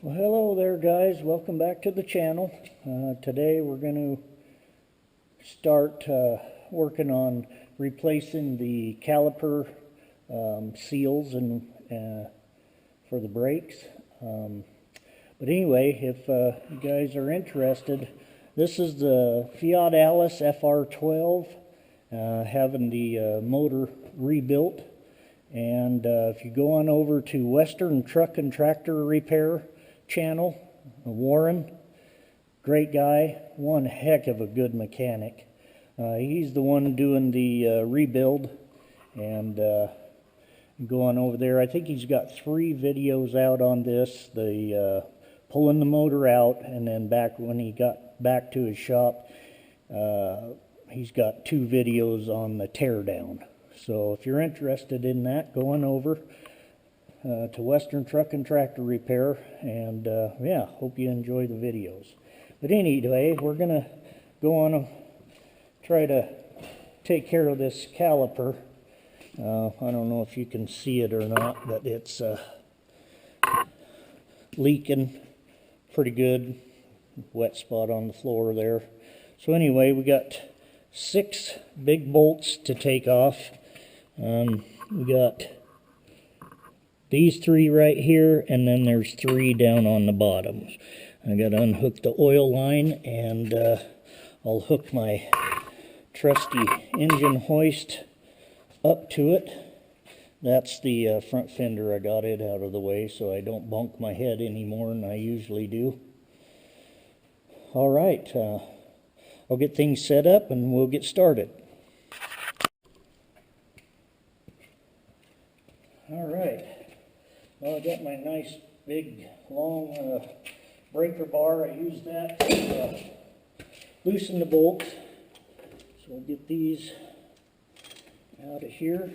Well, hello there guys, welcome back to the channel. Today we're going to start working on replacing the caliper seals and for the brakes. But anyway, if you guys are interested, this is the Fiat Alice FR12 having the motor rebuilt. And if you go on over to Western Truck and Tractor Repair channel, Warren, great guy, one heck of a good mechanic. He's the one doing the rebuild, and go on over there. I think he's got 3 videos out on this, the pulling the motor out, and then back when he got back to his shop, he's got 2 videos on the teardown. So if you're interested in that, go on over to Western Truck and Tractor Repair, and yeah, hope you enjoy the videos. But anyway, we're gonna go on and try to take care of this caliper. I don't know if you can see it or not, but it's leaking pretty good. Wet spot on the floor there. So anyway, we got 6 big bolts to take off. We got these 3 right here, and then there's 3 down on the bottom. I got to unhook the oil line, and I'll hook my trusty engine hoist up to it. That's the front fender. I got it out of the way so I don't bonk my head any more than I usually do. All right, I'll get things set up and we'll get started. All right, well, I got my nice big long breaker bar. I use that to loosen the bolts. So we'll get these out of here.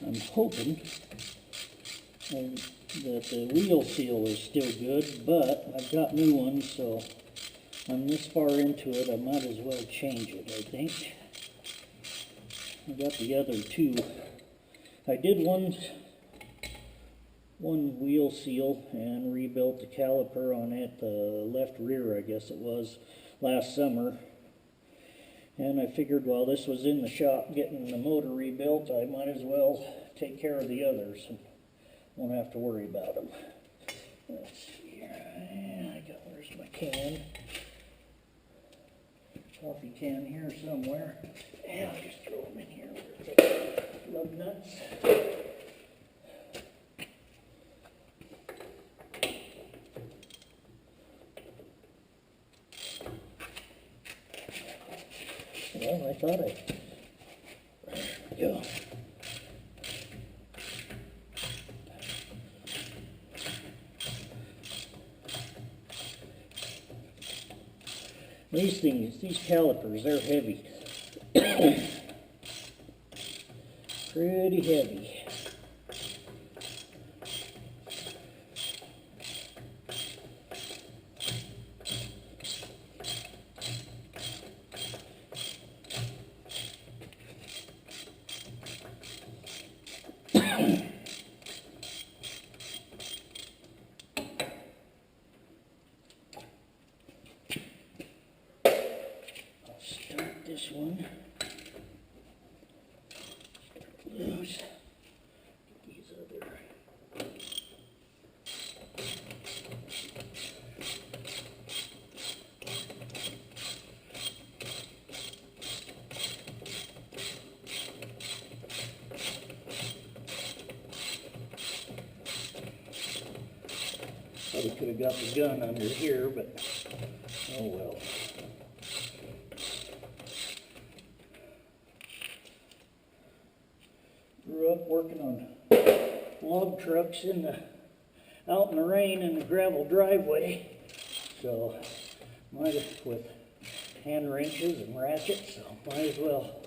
I'm hoping that the wheel seal is still good, but I've got new ones, so I'm this far into it, I might as well change it, I think. I got the other 2. I did one wheel seal and rebuilt the caliper on it, the left rear I guess it was, last summer. And I figured while this was in the shop getting the motor rebuilt, I might as well take care of the others and won't have to worry about them. Let's see here. Where's my can? Coffee can here somewhere. Yeah, I'll just throw them in here. Lug nuts. Well, I thought there we go. These things, these calipers, they're heavy. Pretty heavy. This one loose. These other. Probably could have got the gun under here, but oh well. Grew up working on log trucks out in the rain in the gravel driveway, so with hand wrenches and ratchets, so might as well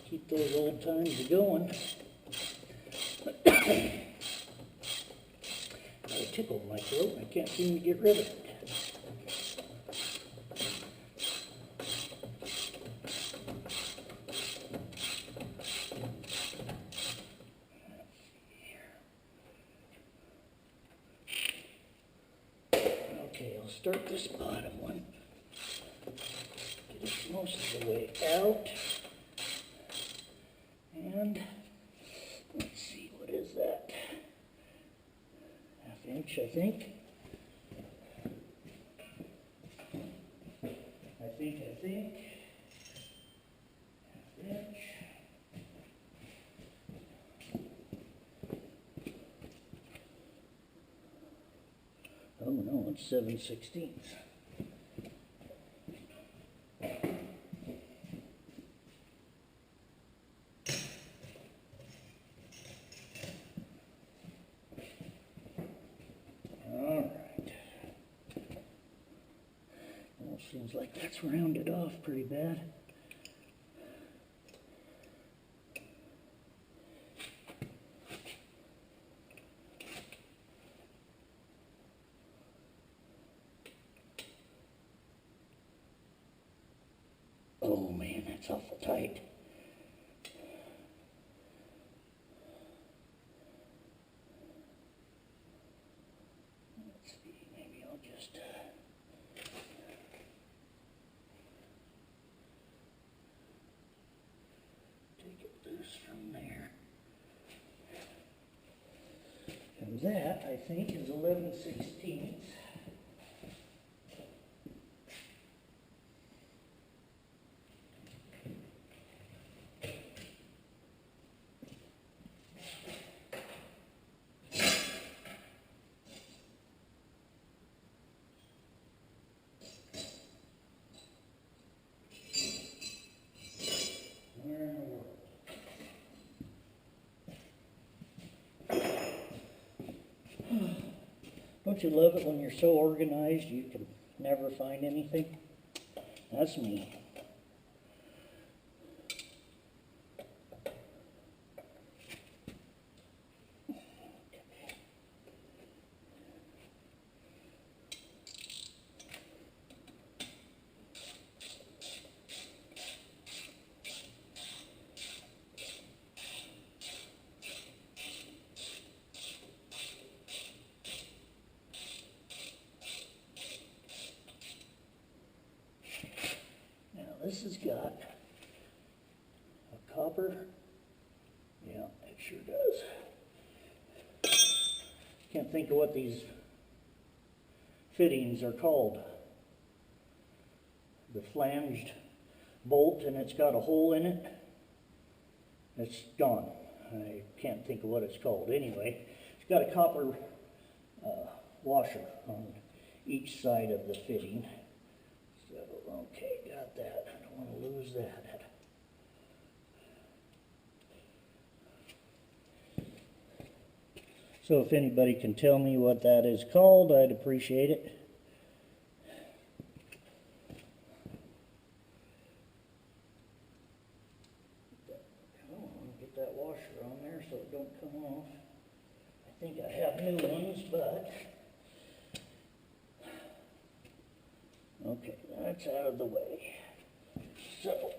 keep those old times going. Got a tickle in my throat, I can't seem to get rid of it. start this bottom one. Get it most of the way out. And let's see, what is that? 1/2 inch, I think. I think. 1/2 inch. Oh no, it's 7/16. Seems like that's rounded off pretty bad. Oh man, that's awful tight. Let's see, maybe I'll just from there. And that, I think, is 11/16. Don't you love it when you're so organized you can never find anything? That's me. This has got a copper. Yeah, it sure does. Can't think of what these fittings are called. The flanged bolt, and it's got a hole in it. It's gone. I can't think of what it's called. Anyway, it's got a copper washer on each side of the fitting. So, okay, got that. I don't want to lose that. So if anybody can tell me what that is called, I'd appreciate it. I want to get that washer on there so it don't come off. I think I have new ones, but okay, that's out of the way. So,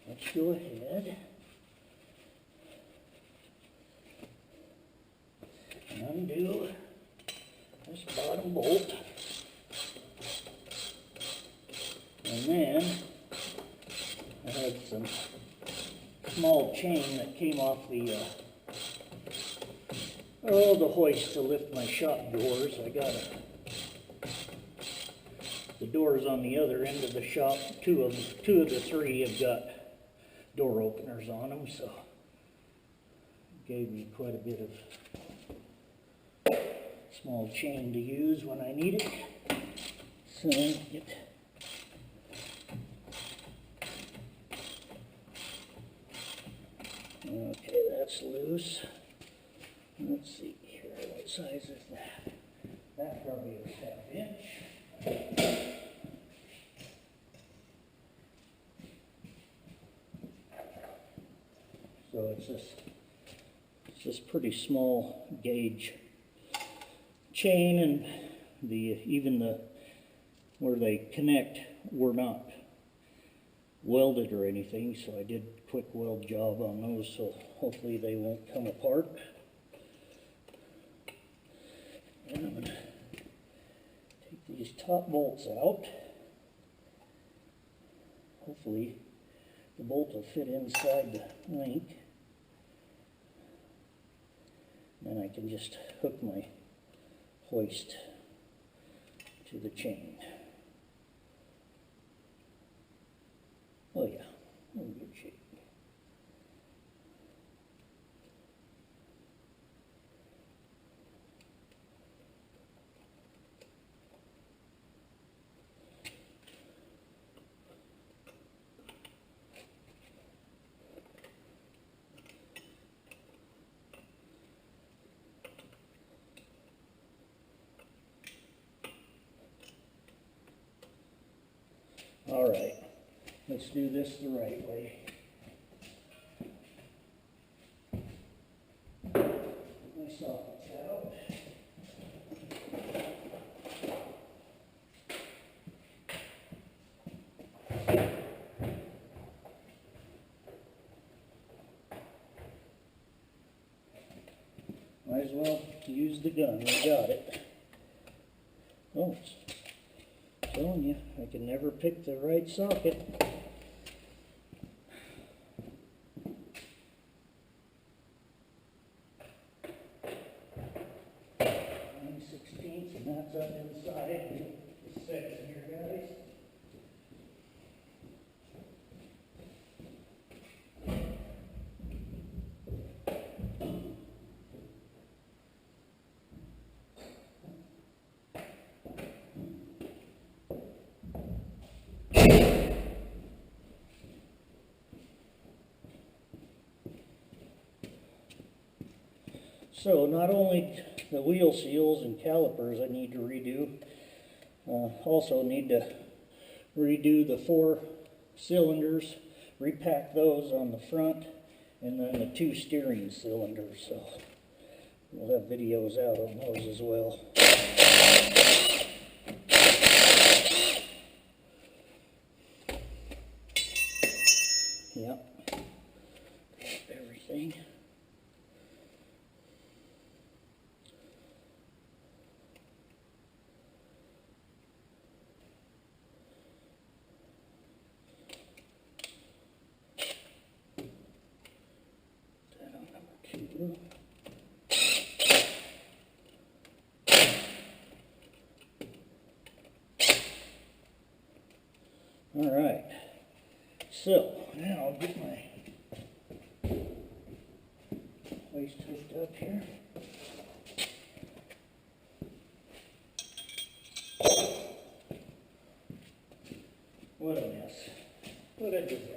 let's go ahead and undo this bottom bolt. And then I had some small chain that came off the the hoist to lift my shop doors. I got the doors on the other end of the shop. Two of the three have got door openers on them, so it gave me quite a bit of small chain to use when I need it. So okay, that's loose. Let's see here, what size is that? That's probably a 1/2 inch. So it's this pretty small gauge chain, and even where they connect were not welded or anything, so I did a quick weld job on those, so hopefully they won't come apart. And I'm going to top bolts out. Hopefully the bolt will fit inside the link. Then I can just hook my hoist to the chain. Oh yeah, we're in good shape. All right, let's do this the right way. Put my sockets out. Might as well use the gun, we got it. Oh, it's telling you, I can never pick the right socket. 9/16, and that's up inside the section here, guys. So not only the wheel seals and calipers I need to redo, also need to redo the 4 cylinders, repack those on the front, and then the 2 steering cylinders. So we'll have videos out on those as well. Yep, everything. All right, so now I'll get my hoist hooked up here. What a mess. What a disaster.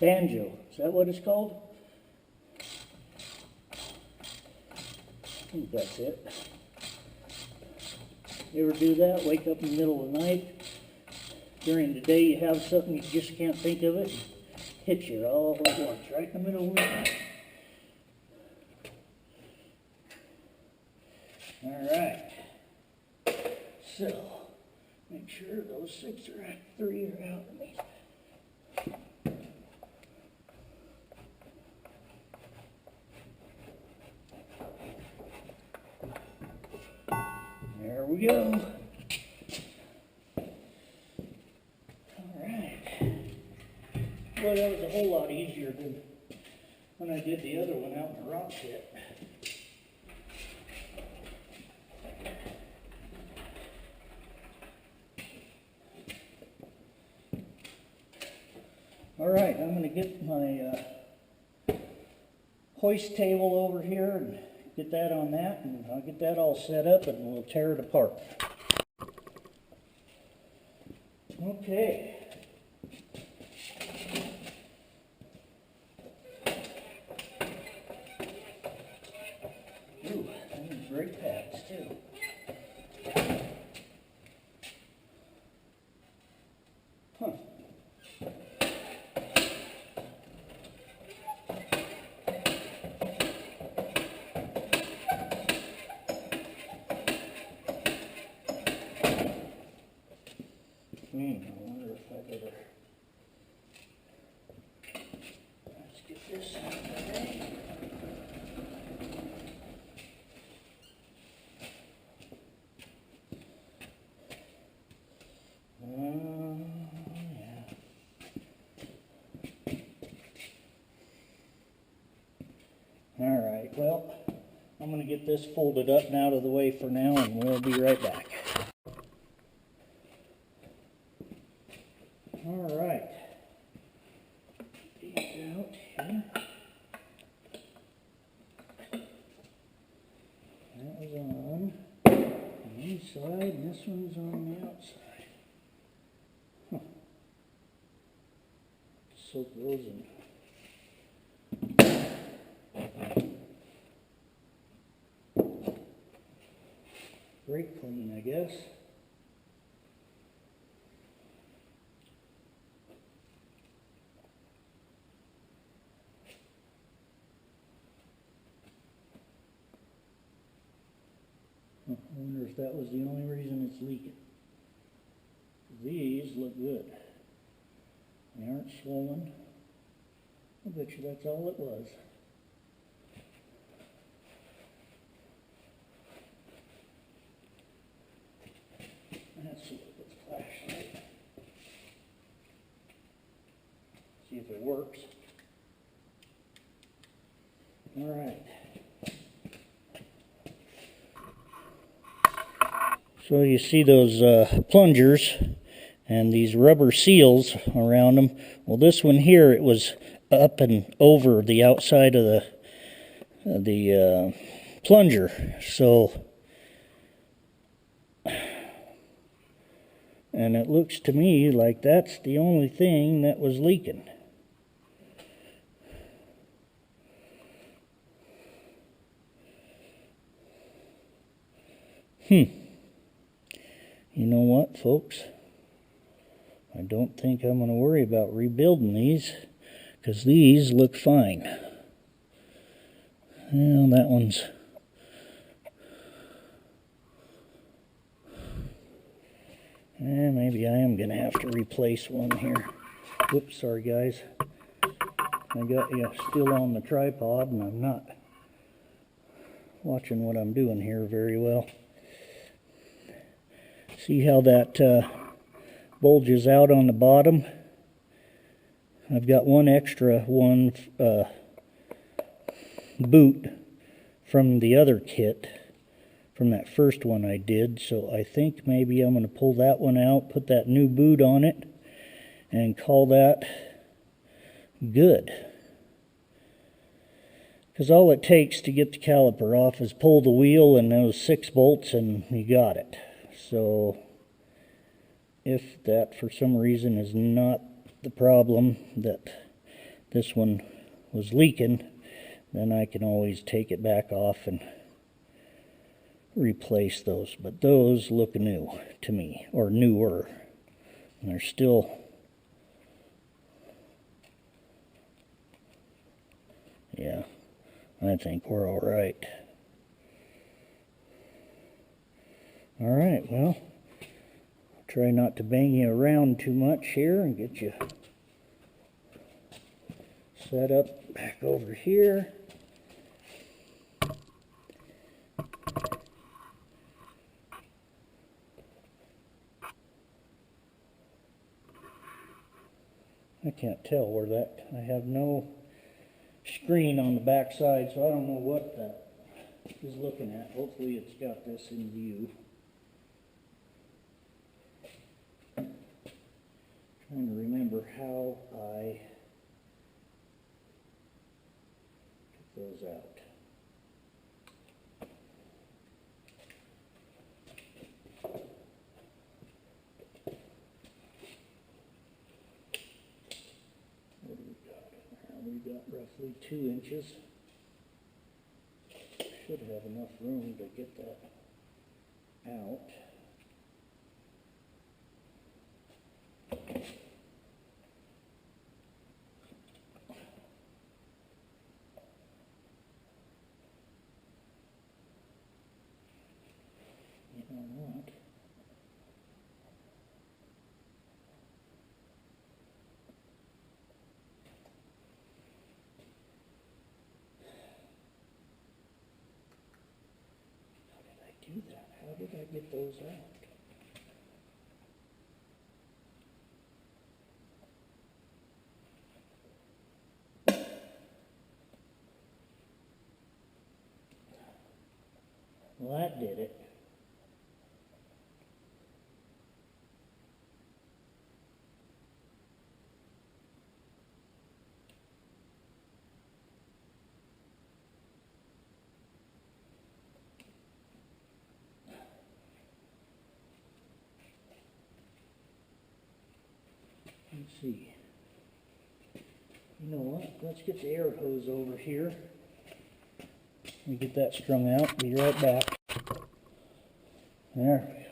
Banjo, is that what it's called? I think that's it. You ever do that? Wake up in the middle of the night, during the day you have something you just can't think of it, hit you all at once, right in the middle of the night. All right, so make sure those 3 are out of me. There we go. All right. Boy, that was a whole lot easier than when I did the other one out in the rock pit. All right, I'm going to get my hoist table over here and get that on that, and I'll get that all set up and we'll tear it apart. Okay. Ooh, I need brake pads too. Huh. I wonder if I better. Let's get this out of the way. Yeah. All right, well, I'm going to get this folded up and out of the way for now, and we'll be right back. All right. These out here. That was on the inside, and this one's on the outside. Huh. Soak those in. Brake clean, I guess. I wonder if that was the only reason it's leaking. These look good. They aren't swollen. I bet you that's all it was. Let's see if it's flashlight. See if it works. All right. So you see those plungers and these rubber seals around them. Well, this one here, it was up and over the outside of the plunger. So, and it looks to me like that's the only thing that was leaking. You know what, folks? I don't think I'm going to worry about rebuilding these, because these look fine. Well, that one's... maybe I am going to have to replace one here. Whoops, sorry guys. I got you still on the tripod, and I'm not watching what I'm doing here very well. See how that bulges out on the bottom? I've got one extra boot from the other kit, from that first one I did, so I think maybe I'm going to pull that one out, put that new boot on it, and call that good. Because all it takes to get the caliper off is pull the wheel and those 6 bolts and you got it. So if that for some reason is not the problem, that this one was leaking, then I can always take it back off and replace those. But those look new to me, or newer, and they're still, yeah, I think we're all right. All right, well, try not to bang you around too much here and get you set up back over here. I can't tell where that, I have no screen on the back side, so I don't know what that is looking at. Hopefully it's got this in view. Trying to remember how I those out. What do we got in there? We got roughly 2 inches. Should have enough room to get that out. You know what? How did I do that? How did I get those out? Well, that did it. Let's see. You know what? Let's get the air hose over here. Let me get that strung out. Be right back. There we go.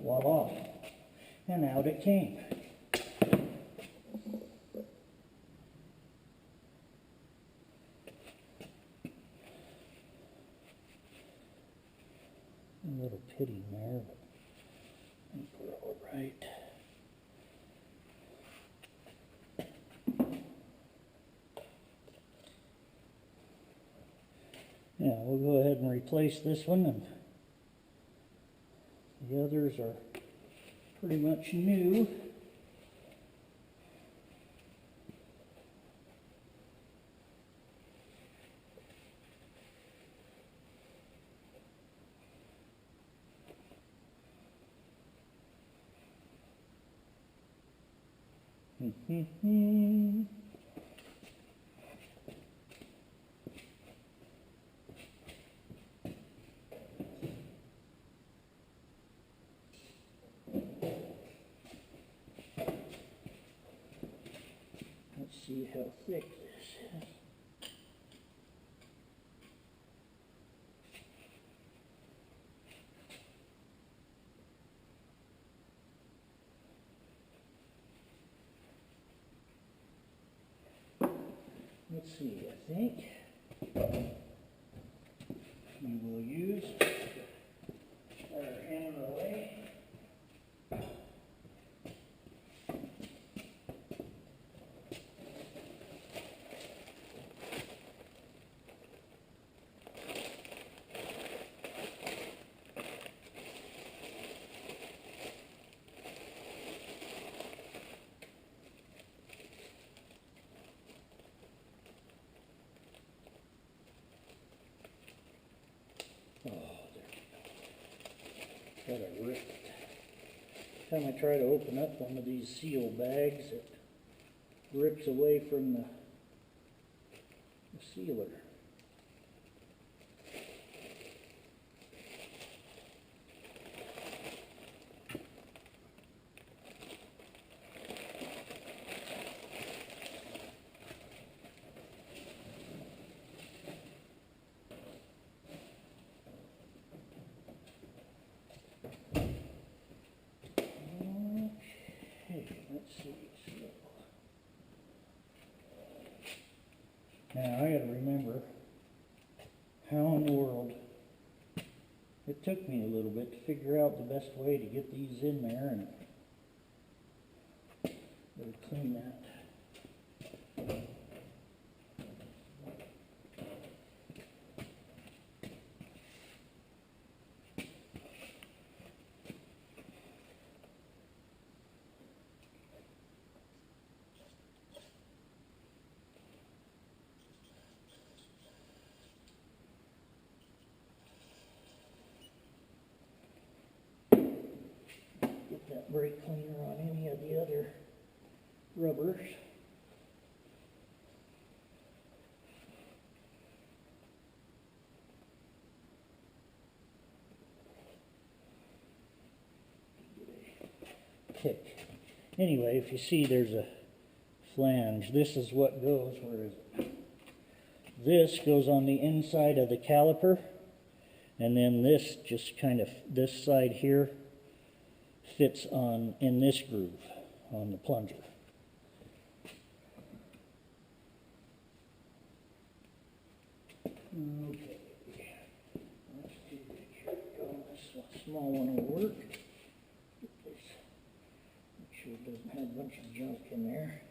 Voila. And out it came. A little pitting there, but I think we're all right. Yeah, we'll go ahead and replace this one, and the others are pretty much new. Let's see how thick this is. Let's see, I think we will use our hammer away. Oh, there we go. Got it ripped. Every time I try to open up one of these seal bags, it rips away from the sealer. Let's see. Now I gotta remember how in the world it took me a little bit to figure out the best way to get these in there, and better clean that. that brake cleaner on any of the other rubbers. Okay. Anyway, if you see there's a flange, this is what goes, where is it? This goes on the inside of the caliper, and then this just kind of, this side here fits on in this groove on the plunger. Okay, that's too big. Here we go. This small one will work. Get this. Make sure it doesn't have a bunch of junk in there.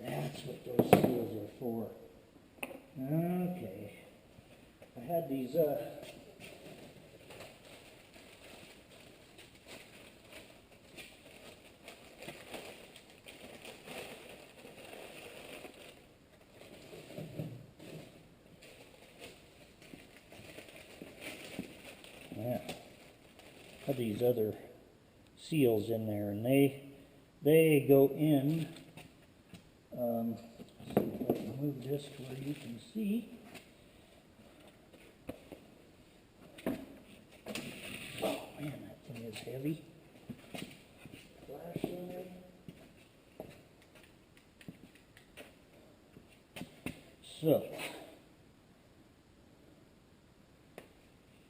That's what those seals are for. Okay. I had these other seals in there, and they go in. See if I can move this to where you can see. Oh man, that thing is heavy. Flashlight. So,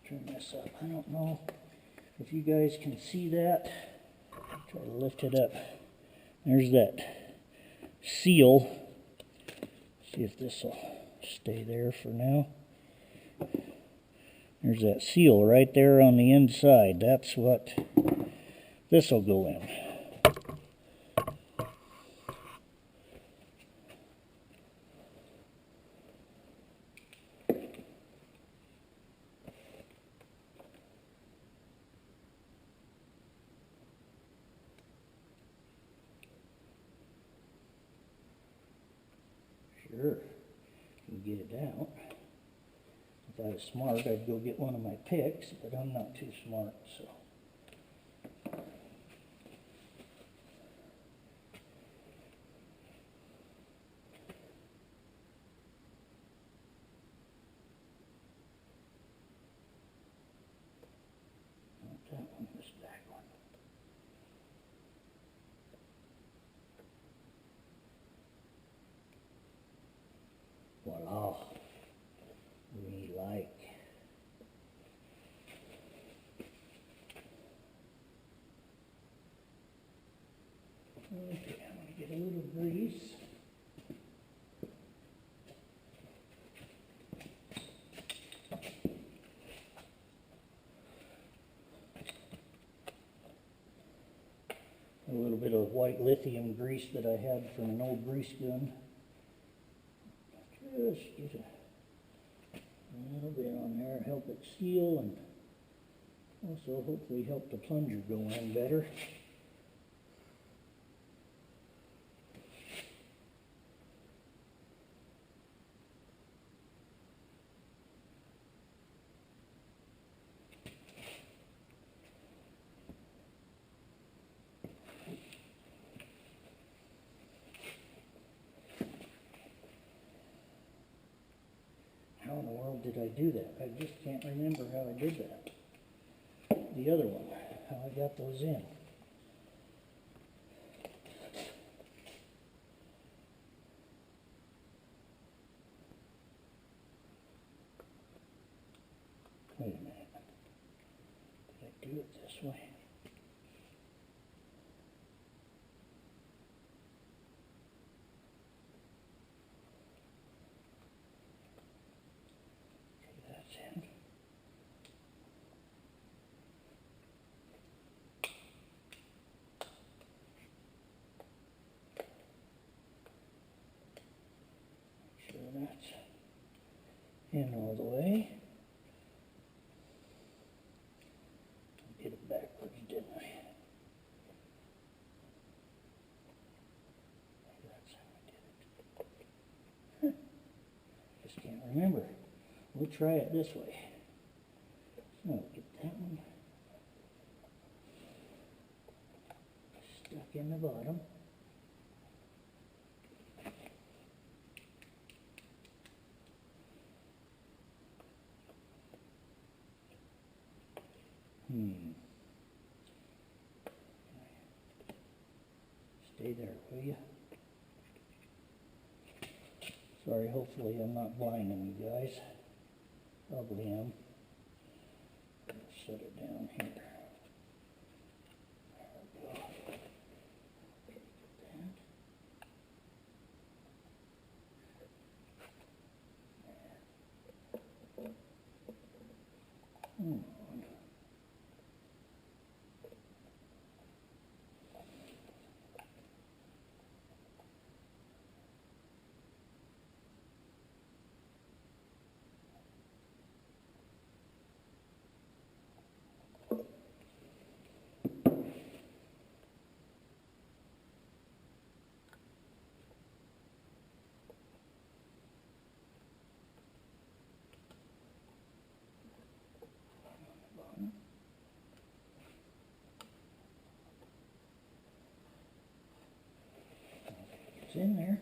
turn this up. I don't know if you guys can see that. Try to lift it up. There's that seal. See if this will stay there for now. There's that seal right there on the inside. That's what this will go in. Sure, can get it out. If I was smart, I'd go get one of my picks, but I'm not too smart, so. Not that one, this back one. Voila. We like. Okay, I'm going to get a little grease. A little bit of white lithium grease that I had from an old grease gun. Just get a little bit on there, help it seal, and also hopefully help the plunger go in better. How in the world did I do that? I just can't remember how I did that. The other one, how I got those in. Wait a minute. Did I do it this way? That's in all the way. Did it backwards, didn't I? try it this way. So I'll get that one stuck in the bottom. Stay there, will you? Sorry, hopefully I'm not blinding you guys. Probably am. Set it down here. There we go. Okay, get that. It's in there.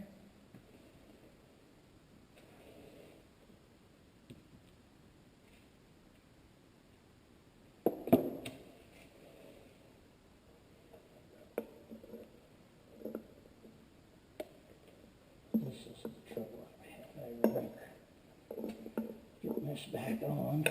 This is the trouble I remember getting this back on.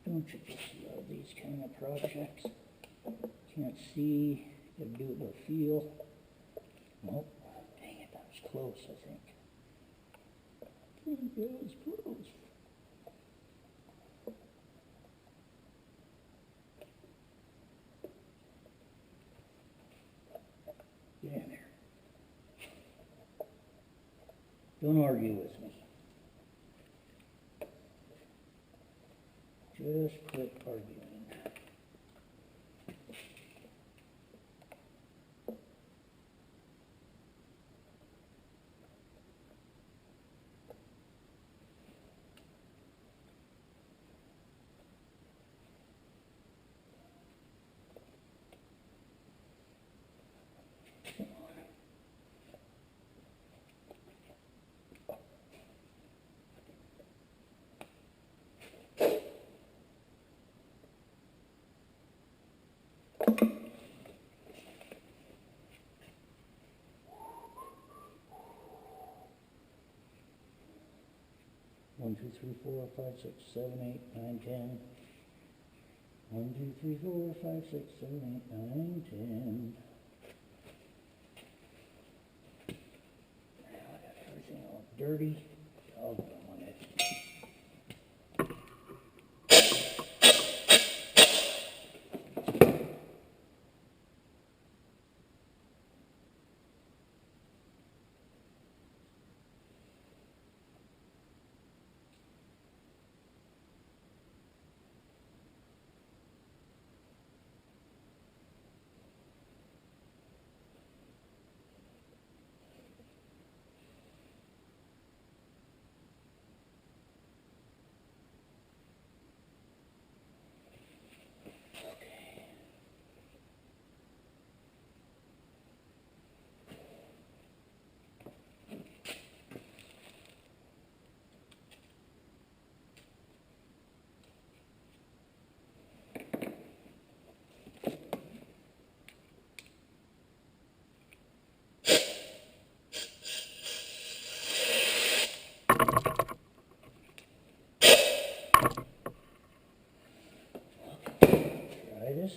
Don't you just love these kind of projects? Can't see, gotta do it by feel. Nope. Dang it, that was close, I think. That was close. Get in there. Don't argue with me. Just quit arguing. Come on. 1, 2, 3, 4, 5, 6, 7, 8, 9, 10. 1, 2, 3, 4, 5, 6, 7, 8, 9, 10. Now I got everything all dirty. Doggone it.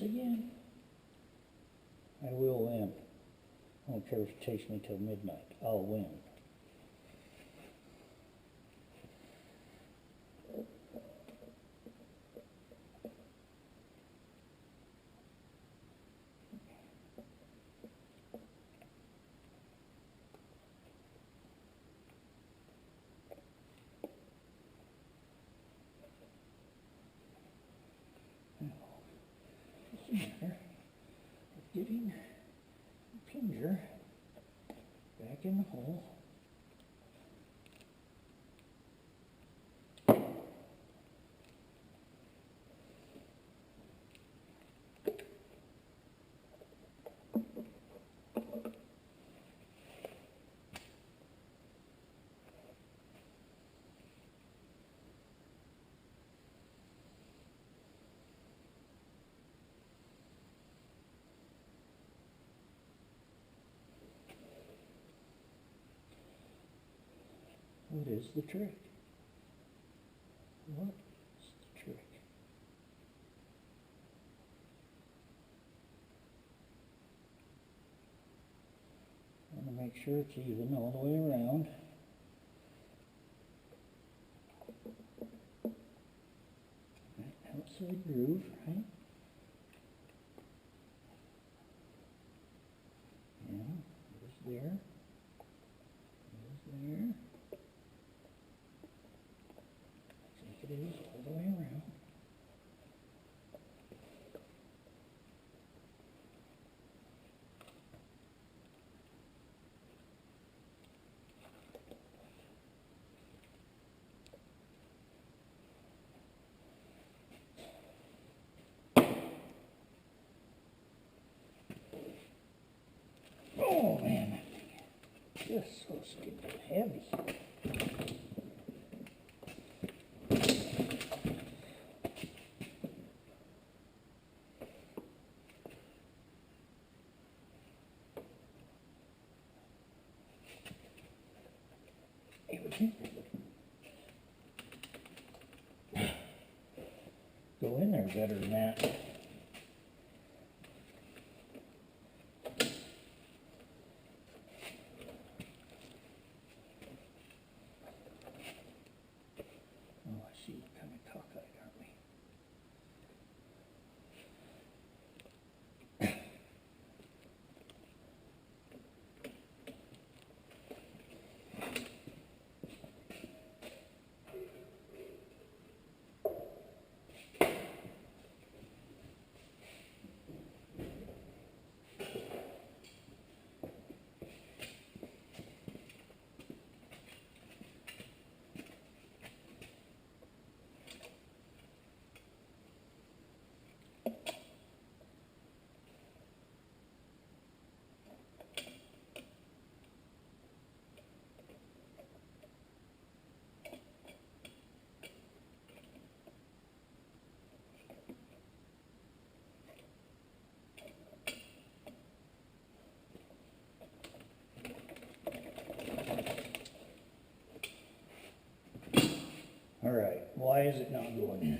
again. I will win. I don't care if it takes me till midnight. I'll win. What's the matter with getting the plunger back in the hole? What is the trick? What is the trick? I want to make sure it's even all the way around. Right, outside groove, right? Yeah, there's there. There's there. I think it is all the way around. Oh man, just so stupid heavy. Go in there better than that. Oh, I see, we're kind of cockeyed, aren't we? Alright, why is it not going in?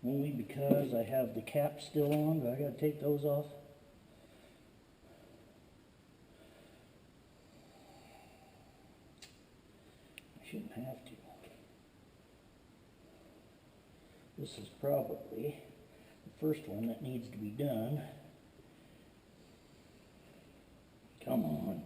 Only because I have the cap still on. Do I gotta take those off? I shouldn't have to. This is probably the first one that needs to be done. Come on.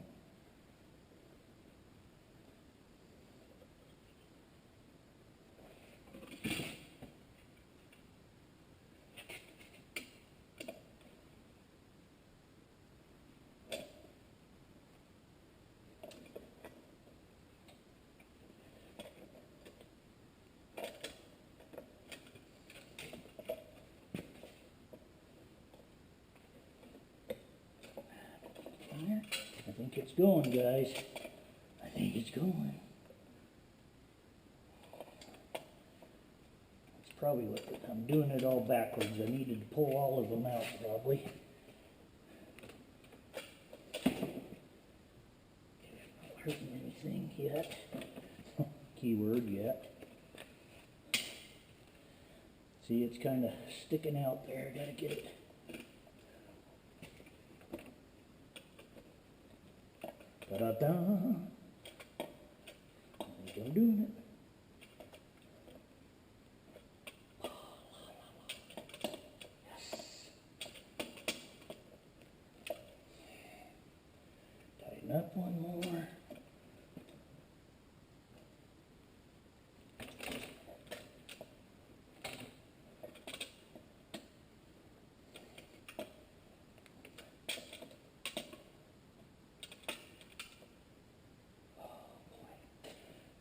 I think it's going, guys. I think it's going. It's probably what I'm doing it all backwards. I needed to pull all of them out, probably. Not hurting anything yet. Keyword yet. See, it's kind of sticking out there. I gotta get it. Da-da-da. I think I'm doing it. Tighten up one more.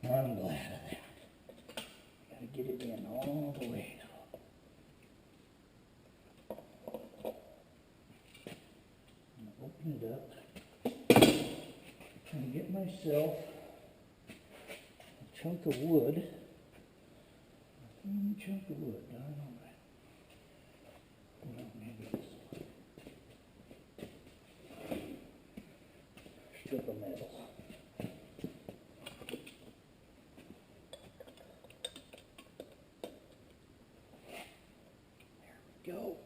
I'm glad of that. Gotta get it in all the way now. Open it up and get myself a chunk of wood. A tiny chunk of wood. I don't know. Well, maybe this strip of metal. Go.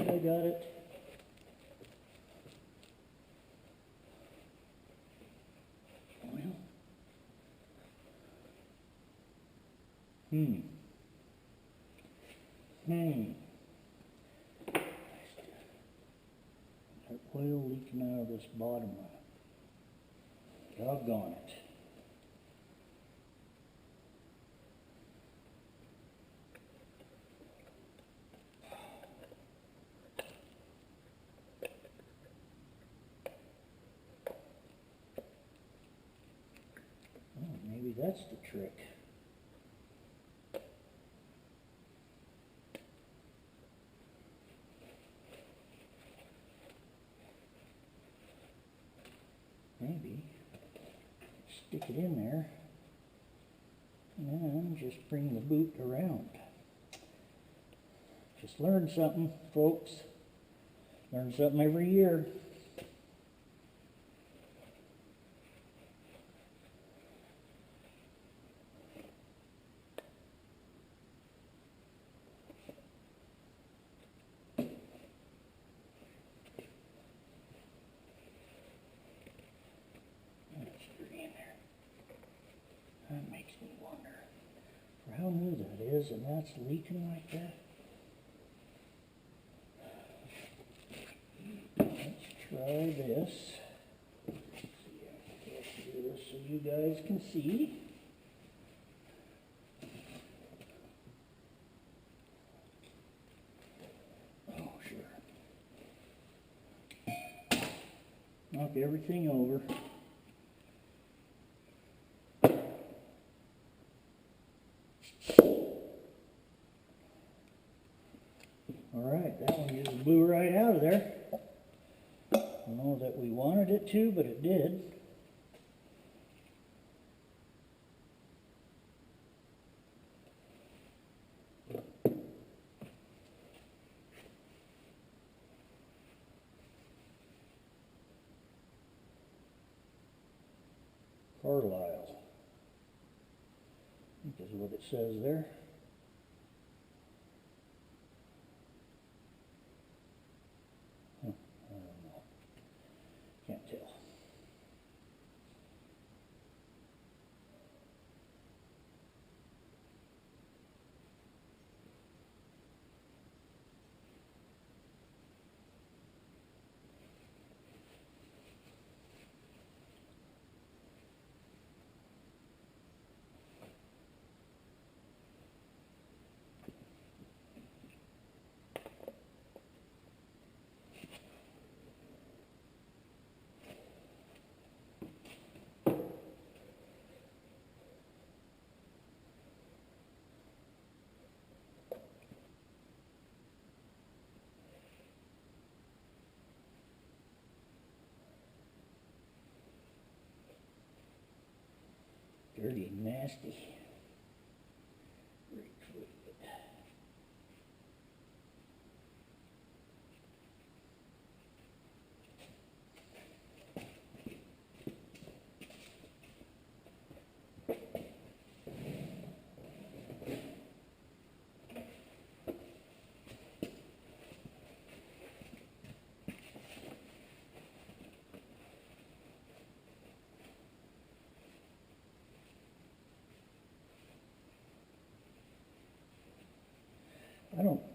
I got it. Well. That oil leaking out of this bottom one. Doggone it. Oh, maybe that's the trick. Maybe stick it in there and then just bring the boot around. Just learn something, folks. Learn something every year. That makes me wonder for how new that is, and that's leaking like that. Let's try this. See, I have to do this so you guys can see. Oh, sure. Knock everything over. Alright, that one just blew right out of there. I don't know that we wanted it to, but it did. Carlisle, I think is what it says there. I don't know. Can't tell. dirty and nasty. Brake fluid.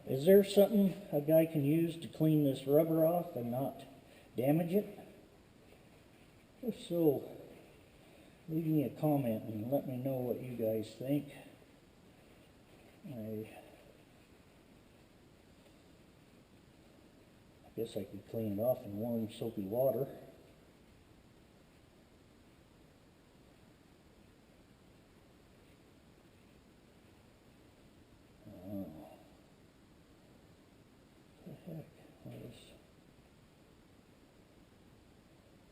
Is there something a guy can use to clean this rubber off and not damage it? If so, leave me a comment and let me know what you guys think. I guess I could clean it off in warm soapy water.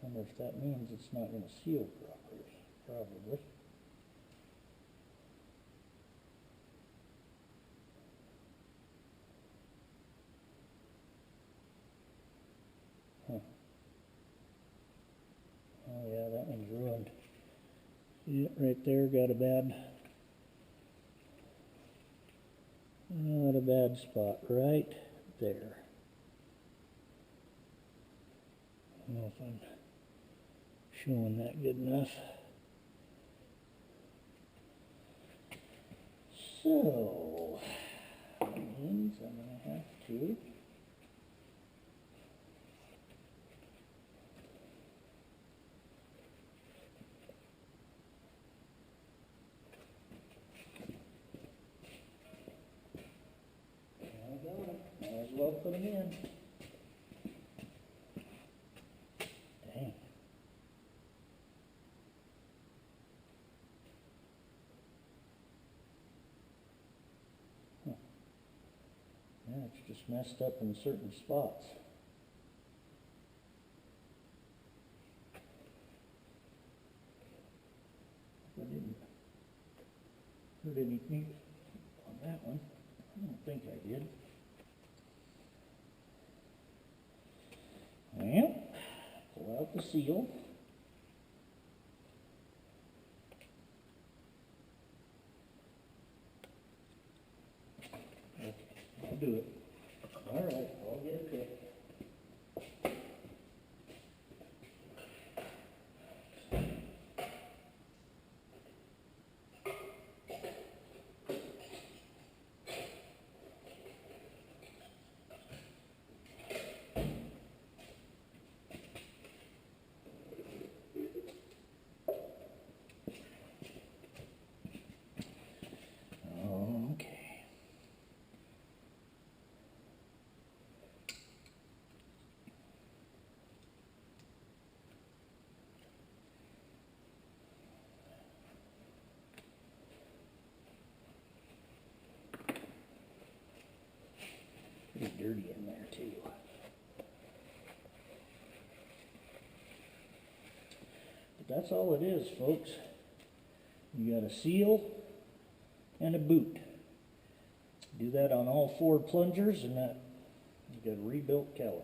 Wonder if that means it's not going to seal properly. Probably. Huh. Oh yeah, that one's ruined. See it right there? Got a bad spot right there. I don't know if I'm showing that good enough. So, that means I'm going to have to might as well put them in. Dang. Huh. Yeah, it's just messed up in certain spots. I didn't hurt anything on that one. I don't think I did. Well, pull out the seal. Okay, I'll do it. All right, I'll get it fixed. Okay. Pretty dirty in there too. But that's all it is, folks. You got a seal and a boot. Do that on all 4 plungers and that you got a rebuilt caliper.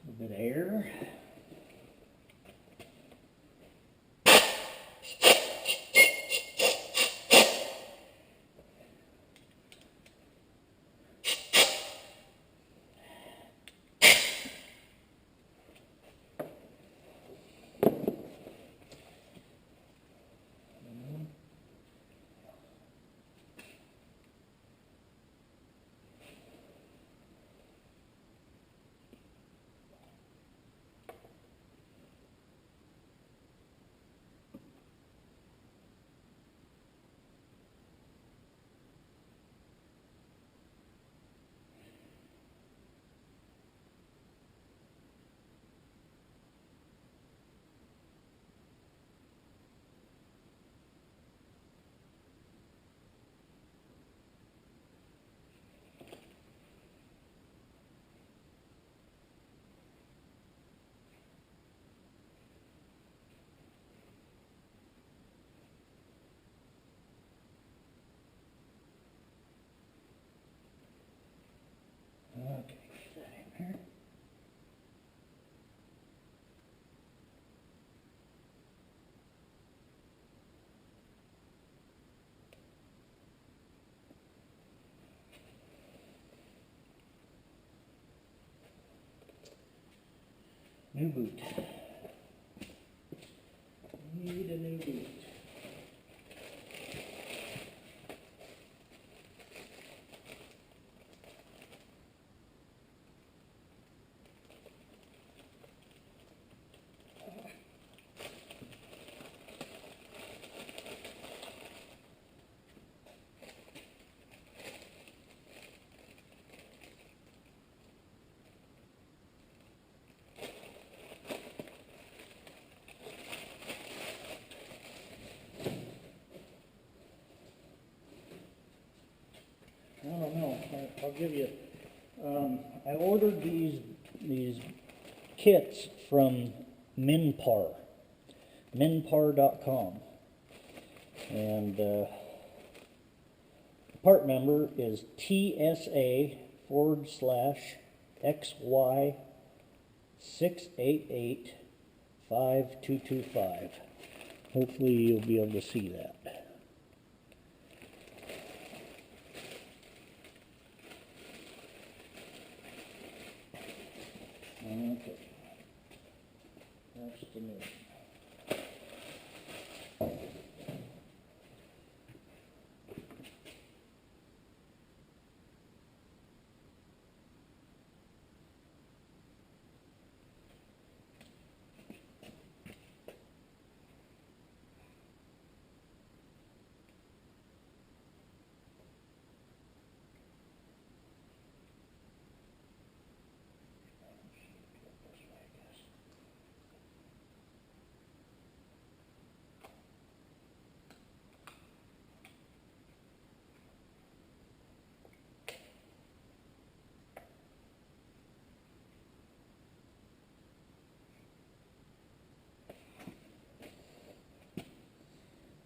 A bit of air. New boot. Need a new boot. I don't know. I'll give you. I ordered these kits from minpar.com, and part number is TSA//XY6885225. Hopefully you'll be able to see that. Okay, that's the new one.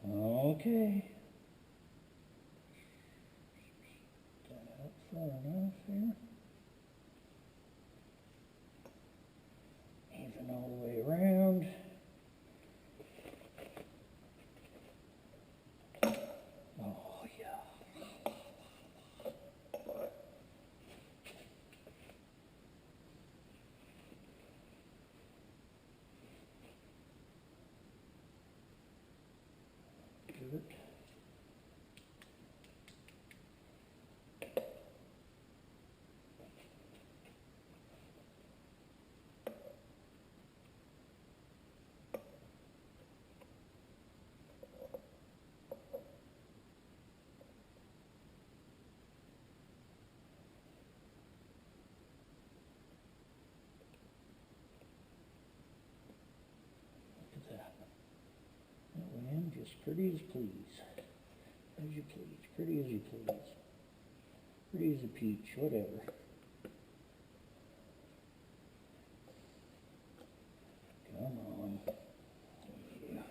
Okay. Got it up far enough here. Even all the way around. Oh, yeah. Dirt. That went in just pretty as please. As you please. Pretty as you please. Pretty as a peach, whatever. Come on. Yeah.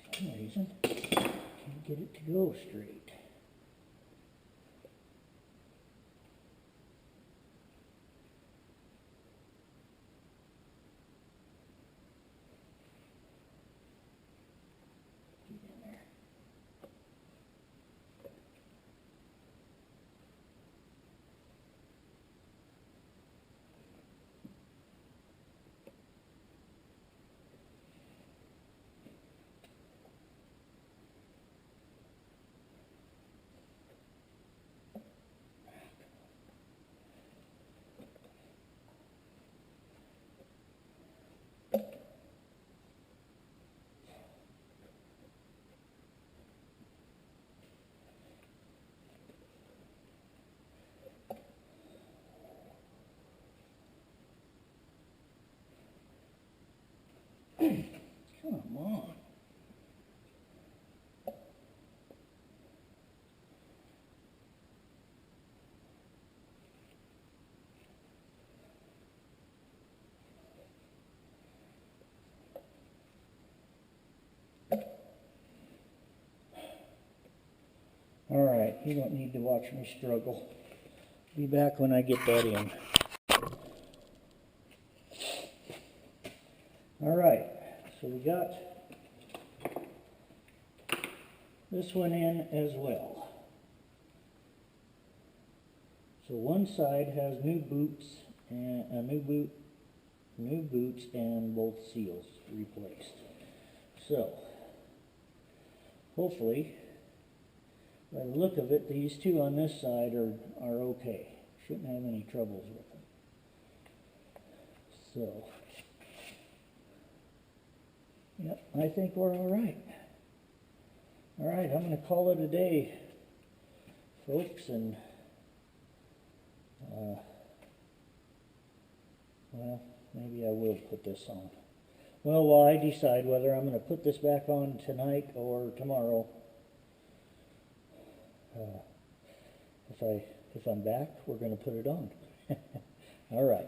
For some reason, can't get it to go straight. Get in there. Come on. You don't need to watch me struggle. Be back when I get that in. Alright, so we got this one in as well. So one side has new boots and new boots and both seals replaced. So hopefully, by the look of it, these two on this side are okay. Shouldn't have any troubles with them. So, yep, I think we're alright. Alright, I'm going to call it a day, folks, and well, maybe I will put this on. Well, while I decide whether I'm going to put this back on tonight or tomorrow, if I'm back, we're going to put it on. All right.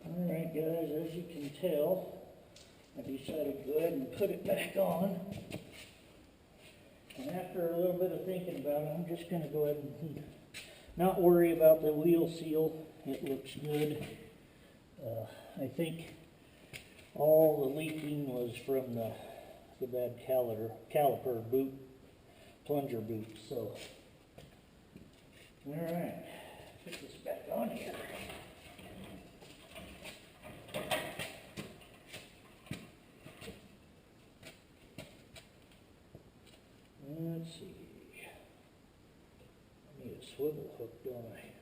All right, guys, as you can tell, I decided to go ahead and put it back on. And after a little bit of thinking about it, I'm just going to go ahead and not worry about the wheel seal. It looks good. I think all the leaking was from the bad caliper boot, plunger boot. So, all right, put this back on here. Let's see. I need a swivel hook, don't I?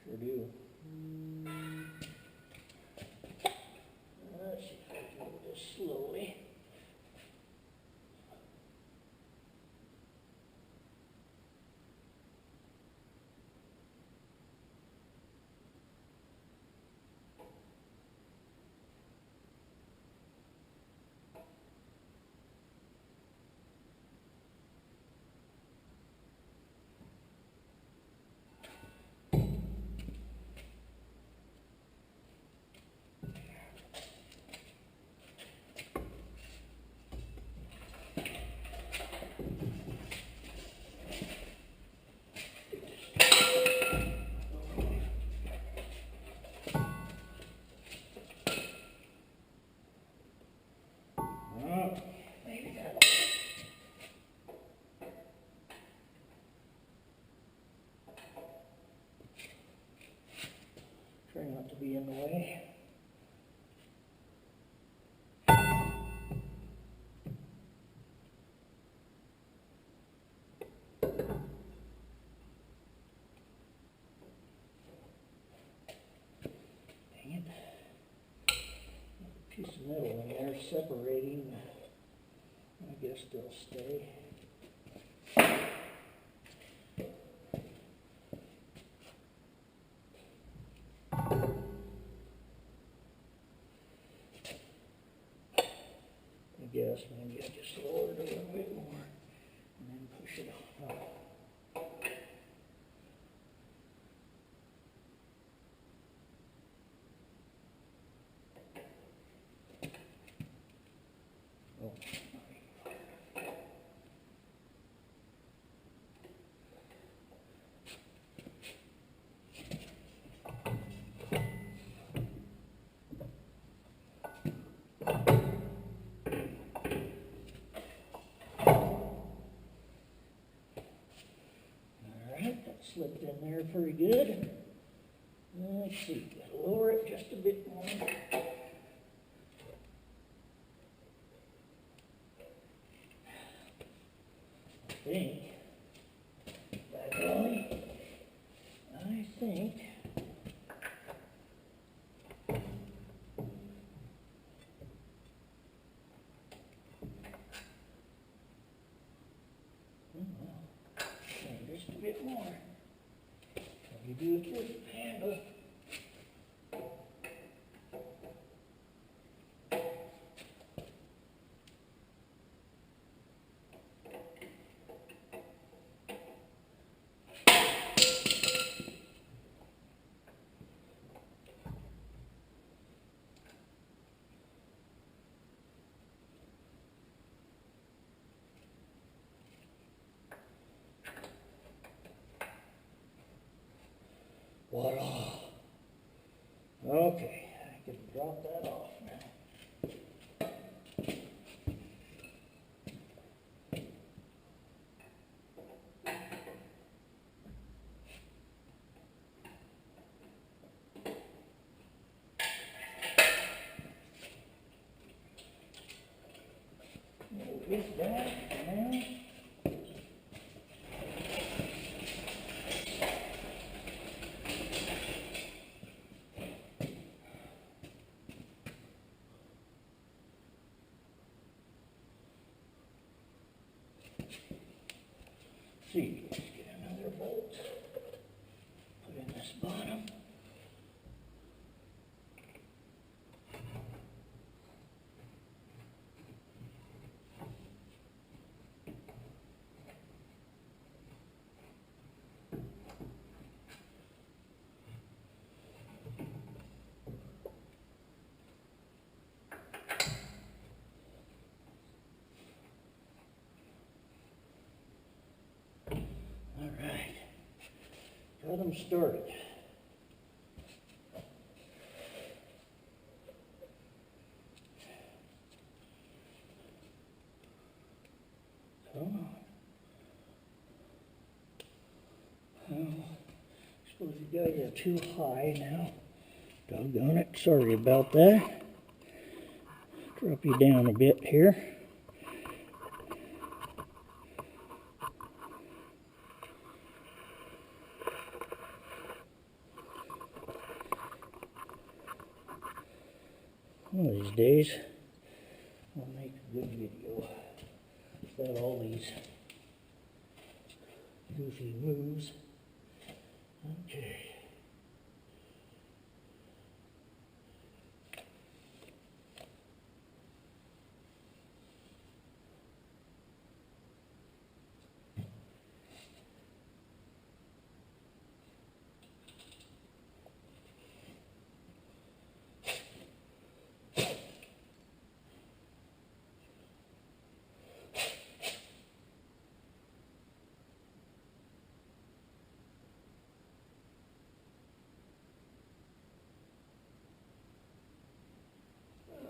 Sure do. Let's see if I can move this slowly. Try not to be in the way. Dang it. A piece of metal in there separating. I guess they'll stay. I guess maybe I just lower it a little bit more and then push it on. Oh. Slipped in there pretty good. Let's see, gotta lower it just a bit more. I think, by golly, I think just a bit more. You do it with the handle. Voila. Okay, I can drop that off now. Move this down now. See, let's get another bolt. Put in this bottom. All right, got them started. Come on. Well, I suppose you guys are too high now. Doggone it, sorry about that. Drop you down a bit here. One of these days, I'll make a good video without all these goofy moves. Okay.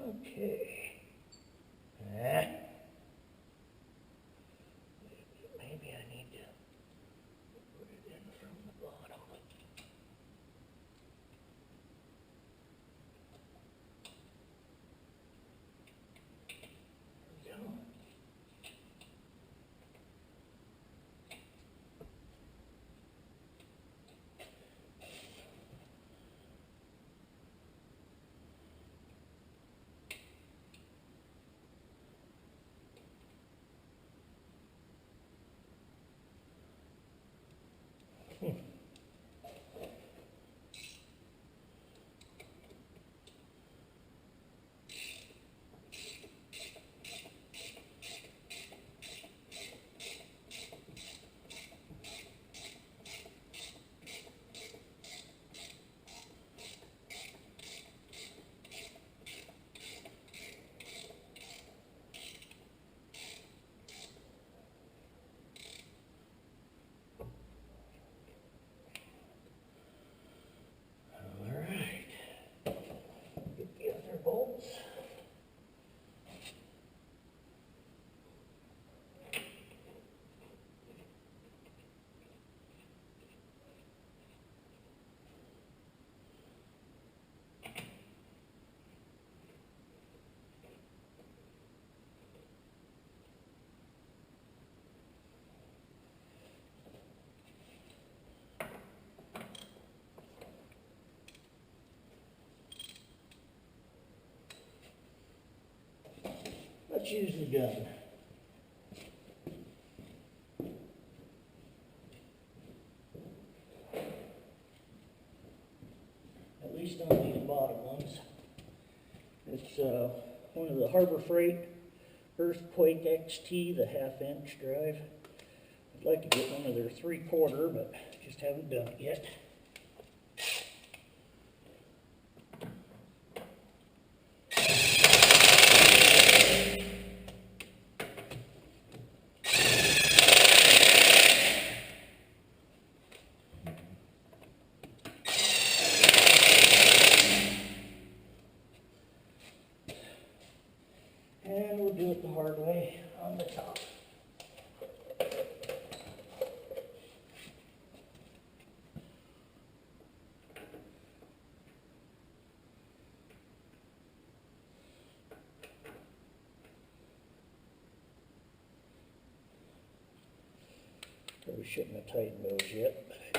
Okay. Maybe I need to put it in from the bottom. There we go. Let's use the gun. At least on these bottom ones. It's one of the Harbor Freight Earthquake XT, the 1/2 inch drive. I'd like to get one of their 3/4, but just haven't done it yet. it the hard way on the top. Probably shouldn't have tightened those yet.